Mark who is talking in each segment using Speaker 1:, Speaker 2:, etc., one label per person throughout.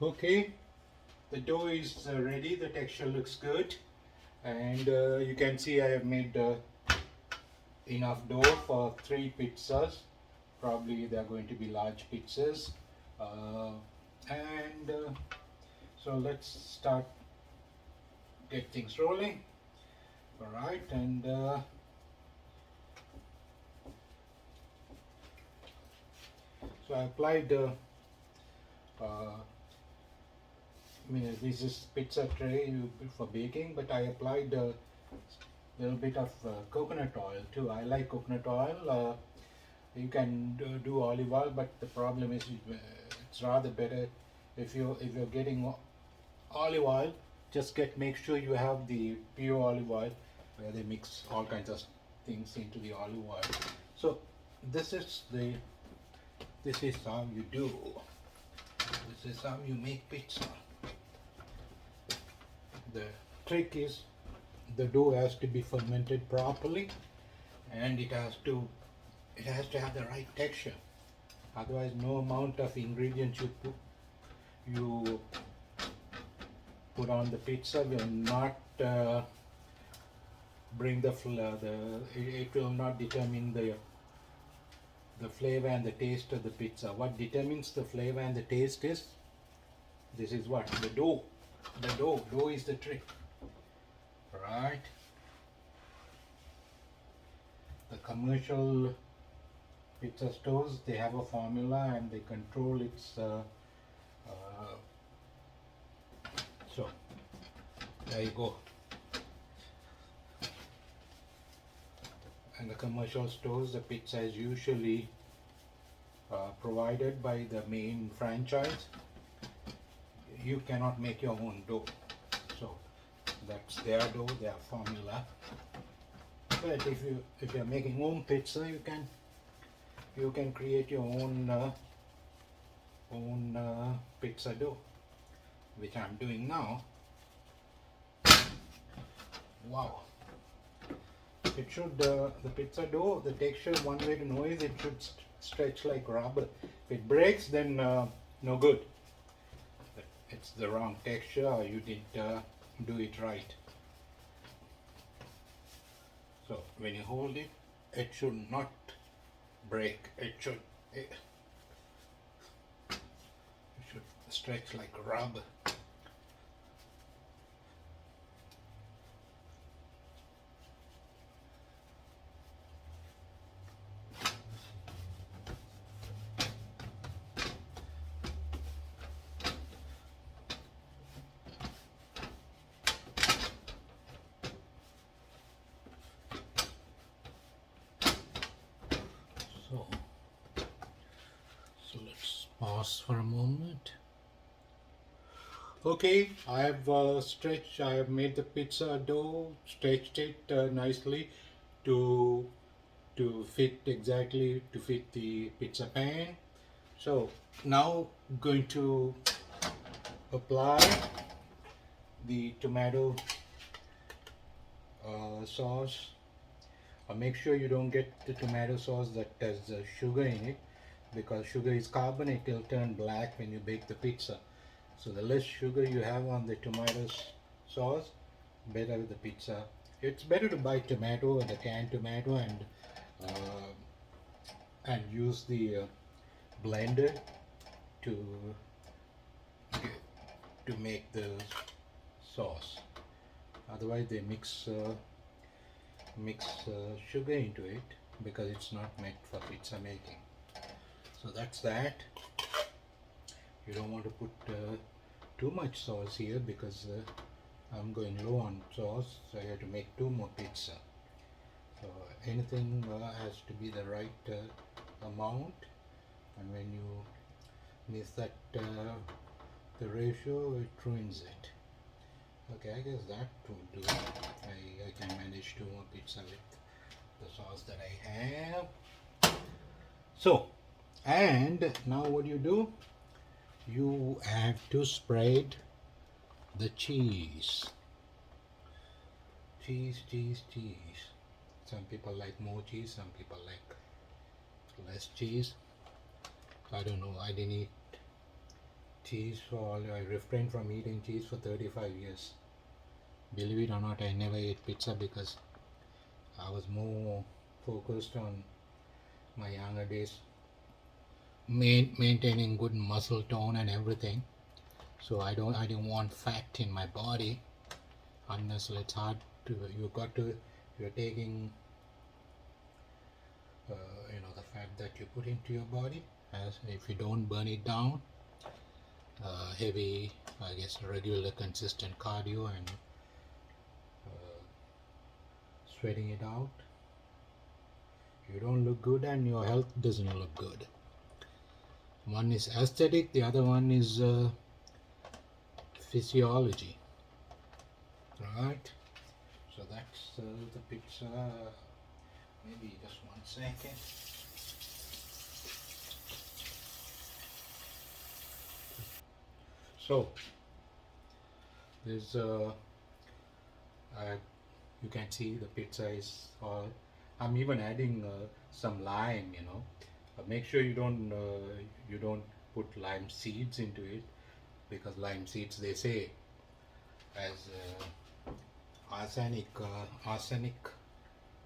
Speaker 1: Okay, the dough is ready, the texture looks good, and you can see I have made enough dough for 3 pizzas. Probably they are going to be large pizzas. Uh, and so let's start, get things rolling. All right, and so I applied uh, I mean, this is pizza tray for baking, but I applied a little bit of coconut oil too. I like coconut oil. You can do olive oil, but the problem is it's rather better if you're getting olive oil. Just make sure you have the pure olive oil, where they mix all kinds of things into the olive oil. So this is the this is how you do. This is how you make pizza. The trick is the dough has to be fermented properly, and it has to have the right texture. Otherwise, no amount of ingredients you put on the pizza will not bring it will not determine the flavor and the taste of the pizza. What determines the flavor and the taste is this is what the dough. The dough is the trick, right? The commercial pizza stores, they have a formula and they control its uh, so there you go. And the commercial stores, the pizza is usually provided by the main franchise. You cannot make your own dough, so that's their dough, their formula. But if you're making home pizza, you can create your own pizza dough, which I'm doing now. Wow! It should the pizza dough, the texture, one way to know is it should stretch like rubber. If it breaks, then no good. It's the wrong texture, or you didn't do it right. So when you hold it, it should not break. It should stretch like rubber. So, so let's pause for a moment. Okay, I have I have made the pizza dough, stretched it nicely to fit the pizza pan. So now going to apply the tomato sauce. Make sure you don't get the tomato sauce that has sugar in it, because sugar is carbonate, it will turn black when you bake the pizza. So the less sugar you have on the tomato sauce, better the pizza. It's better to buy tomato, the canned tomato, uh, and use the blender to to make the sauce. Otherwise, they mix sugar into it, because it's not meant for pizza making. So that's that. You don't want to put too much sauce here, because I'm going low on sauce, so I have to make 2 more pizza. So anything has to be the right amount, and when you miss that the ratio, it ruins it. Okay, I guess that will do. I can manage 2 more pizza with the sauce that I have. So, and now what do? You have to spread the cheese. Cheese. Some people like more cheese, some people like less cheese. I don't know, I didn't eat cheese for I refrained from eating cheese for 35 years. Believe it or not, I never ate pizza because I was more focused on my younger days, maintaining good muscle tone and everything. So I didn't want fat in my body unless it's hard to you're taking the fat that you put into your body, as if you don't burn it down, heavy, I guess, regular consistent cardio and sweating it out, you don't look good and your health doesn't look good. One is aesthetic, the other one is physiology, right? So that's the pizza. Maybe just 1 second. So there's you can see the pizza is all. I'm even adding some lime, make sure you don't put lime seeds into it, because lime seeds, they say, as arsenic,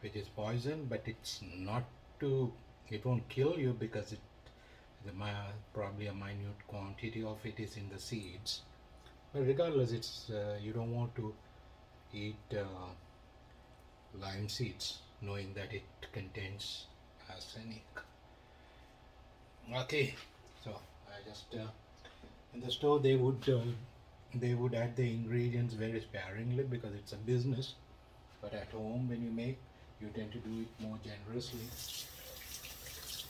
Speaker 1: which is poison, but it's not it won't kill you because probably a minute quantity of it is in the seeds. But regardless, it's you don't want to eat lime seeds knowing that it contains arsenic. Okay, so I just in the store they would add the ingredients very sparingly because it's a business, but at home when you make, you tend to do it more generously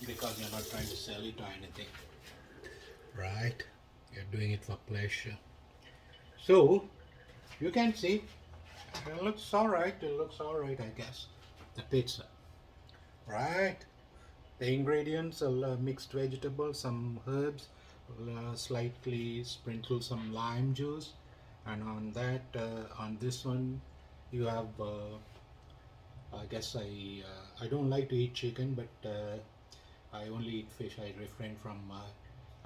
Speaker 1: because you're not trying to sell it or anything, right? You're doing it for pleasure. So you can see it looks alright. I guess the pizza, right? The ingredients are mixed vegetables, some herbs, slightly sprinkle some lime juice, and on this one you have I guess I don't like to eat chicken, but I only eat fish. I refrain from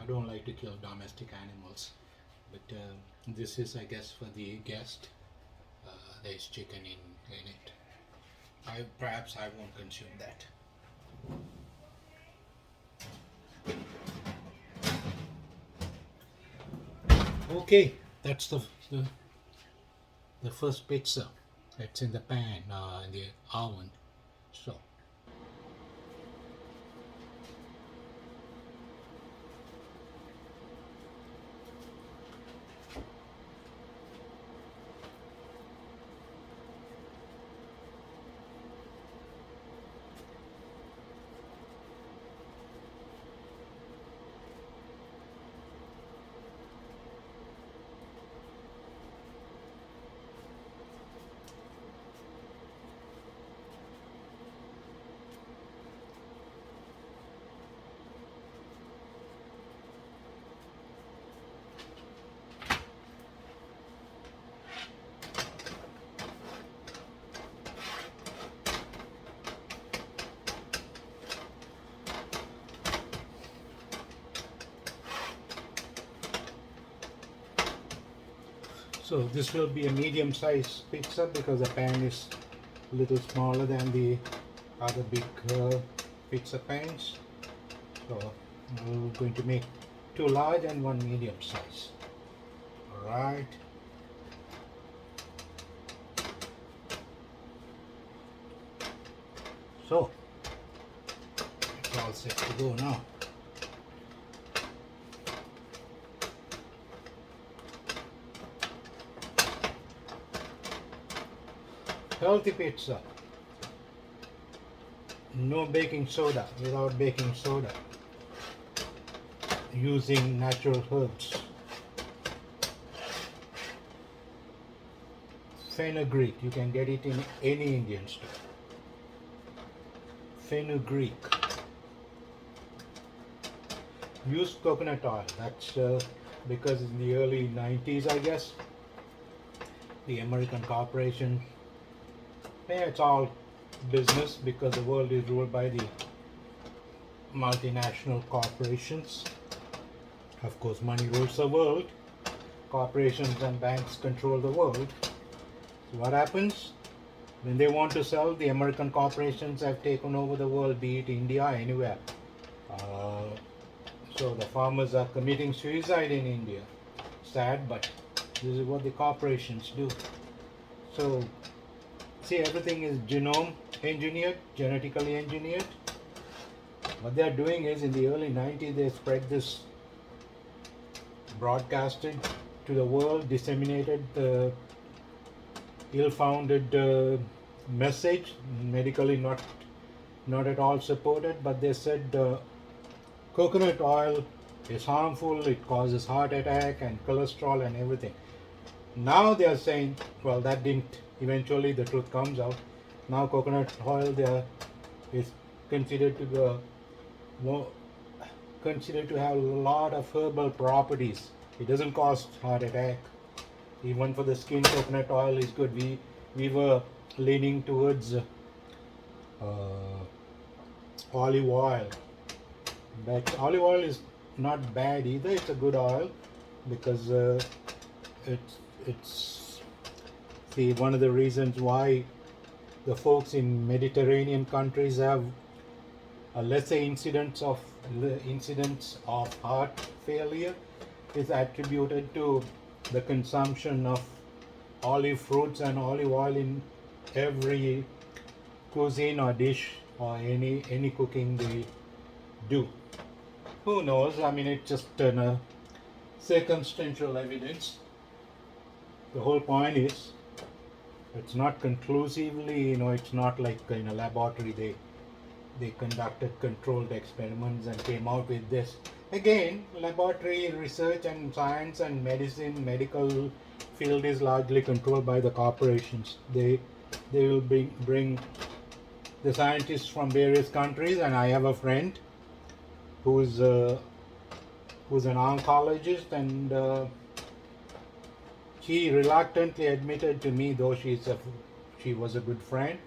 Speaker 1: I don't like to kill domestic animals, but this is, I guess, for the guest. There is chicken in it. Perhaps I won't consume that. Okay, that's the first pizza. It's in the pan, in the oven. So So this will be a medium size pizza because the pan is a little smaller than the other big pizza pans. So we're going to make 2 large and 1 medium size. Alright. So it's all set to go now. Healthy pizza, no baking soda, without baking soda, using natural herbs. Fenugreek, you can get it in any Indian store. Fenugreek. Use coconut oil. That's because in the early 90s, I guess, the American corporation, it's all business because the world is ruled by the multinational corporations. Of course, money rules the world. Corporations and banks control the world. So what happens? When they want to sell, the American corporations have taken over the world, be it India, anywhere. Uh, so the farmers are committing suicide in India. Sad, but this is what the corporations do. So, see, everything is genome engineered, genetically engineered. What they are doing is, in the early 90s, they spread this, broadcasted to the world, disseminated the ill-founded message, medically not at all supported, but they said coconut oil is harmful, it causes heart attack and cholesterol and everything. Now they are saying, well, that didn't, eventually the truth comes out. Now coconut oil there is considered to be more, considered to have a lot of herbal properties. It doesn't cause heart attack. Even for the skin, coconut oil is good. We were leaning towards olive oil. But olive oil is not bad either. It's a good oil because it's see, one of the reasons why the folks in Mediterranean countries have a lesser incidence of heart failure is attributed to the consumption of olive fruits and olive oil in every cuisine or dish or any cooking they do. Who knows? I mean, it's just circumstantial evidence. The whole point is, it's not conclusively, it's not like in a laboratory they conducted controlled experiments and came out with this. Again, laboratory research and science and medical field is largely controlled by the corporations. They will bring the scientists from various countries, and I have a friend who's an oncologist, and she reluctantly admitted to me, though she was a good friend,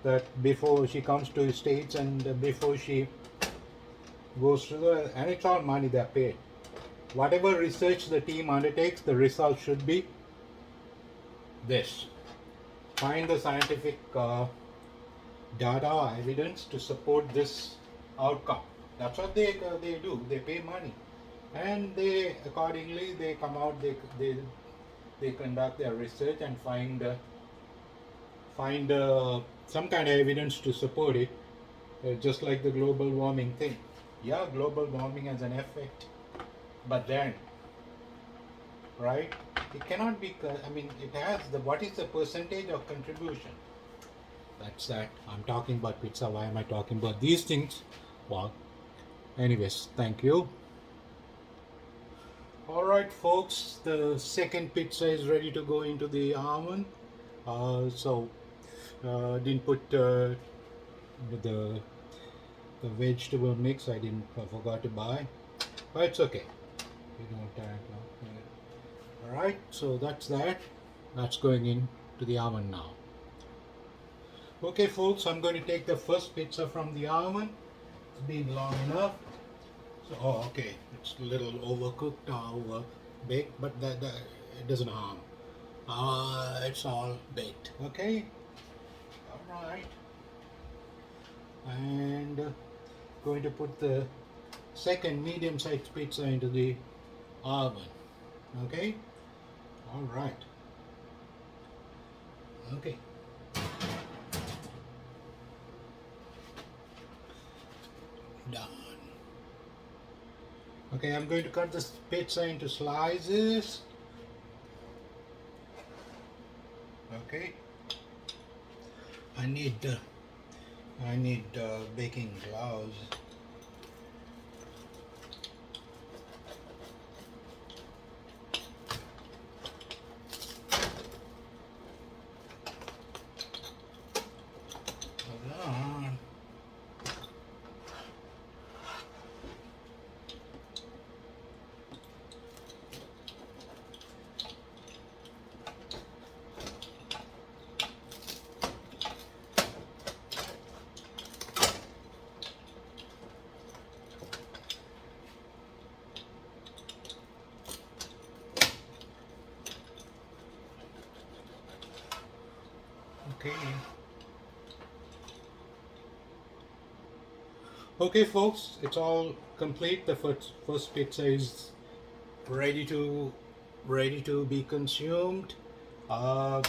Speaker 1: that before she comes to the States and before she goes to and it's all money they're paid. Whatever research the team undertakes, the result should be this. Find the scientific data or evidence to support this outcome. That's what they do. They pay money, and they accordingly they come out. They conduct their research and find some kind of evidence to support it. Just like the global warming thing. Yeah, global warming has an effect, but then, right? It cannot be. I mean, it has the. What is the percentage of contribution? That's that. I'm talking about pizza. Why am I talking about these things? Well, anyways, thank you. All right, folks. The second pizza is ready to go into the oven. Didn't put the vegetable mix. I forgot to buy, but it's okay. We don't all right, so that's that. That's going into the oven now. Okay, folks, I'm going to take the first pizza from the oven. It's been long enough. So, okay, it's a little overcooked or over baked, but that it doesn't harm. It's all baked. Okay. All right. And going to put the second medium-sized pizza into the oven. Okay. All right. Okay. Done. Okay, I'm going to cut this pizza into slices. Okay. I need baking gloves. Hold on. Okay. Okay, folks, it's all complete. The first pizza is ready to ready to be consumed. Uh,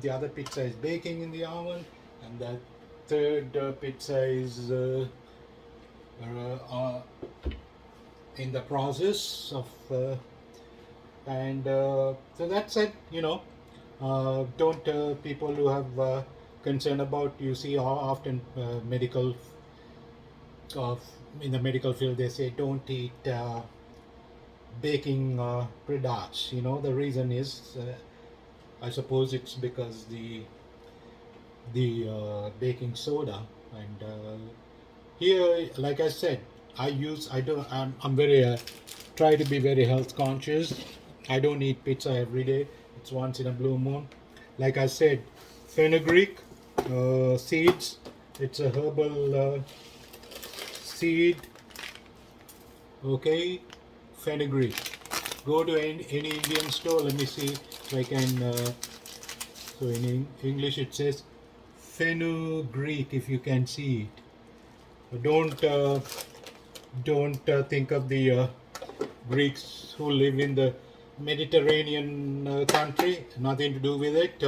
Speaker 1: the other pizza is baking in the oven, and the third pizza is uh, in the process of. And so that's it. Don't people who have concern about, you see how often medical of in the medical field they say don't eat baking products. The reason is, I suppose it's because the baking soda. And here, like I said, I don't I'm very try to be very health conscious. I don't eat pizza every day. It's once in a blue moon. Like I said, fenugreek seeds. It's a herbal seed. Okay, fenugreek. Go to any Indian store. Let me see if I can. So in English it says fenugreek. If you can see it, don't think of the Greeks who live in the Mediterranean country. Nothing to do with it.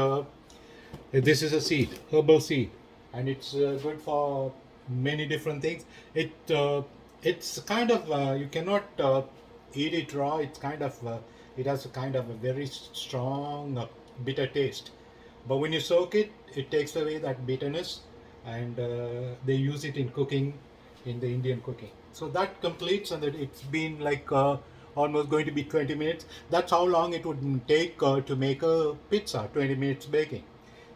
Speaker 1: This is a seed, herbal seed, and it's good for many different things. It's kind of you cannot eat it raw. It has a kind of a very strong bitter taste. But when you soak it, it takes away that bitterness, and they use it in cooking, in the Indian cooking. So that completes, and it's been like almost going to be 20 minutes. That's how long it would take to make a pizza, 20 minutes baking.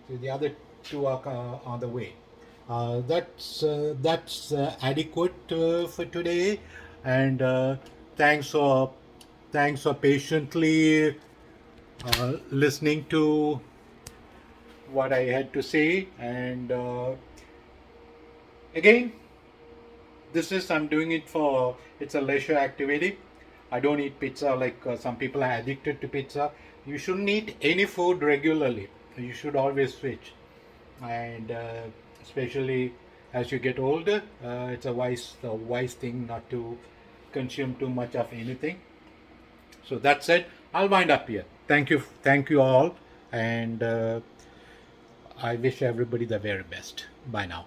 Speaker 1: So the other two are on the way. That's adequate for today, and thanks for thanks for patiently listening to what I had to say. And again, this is I'm doing it for, it's a leisure activity. I don't eat pizza like some people are addicted to pizza. You shouldn't eat any food regularly. You should always switch, and especially as you get older, it's a wise thing not to consume too much of anything. So that's it. I'll wind up here. Thank you all, and I wish everybody the very best. Bye now.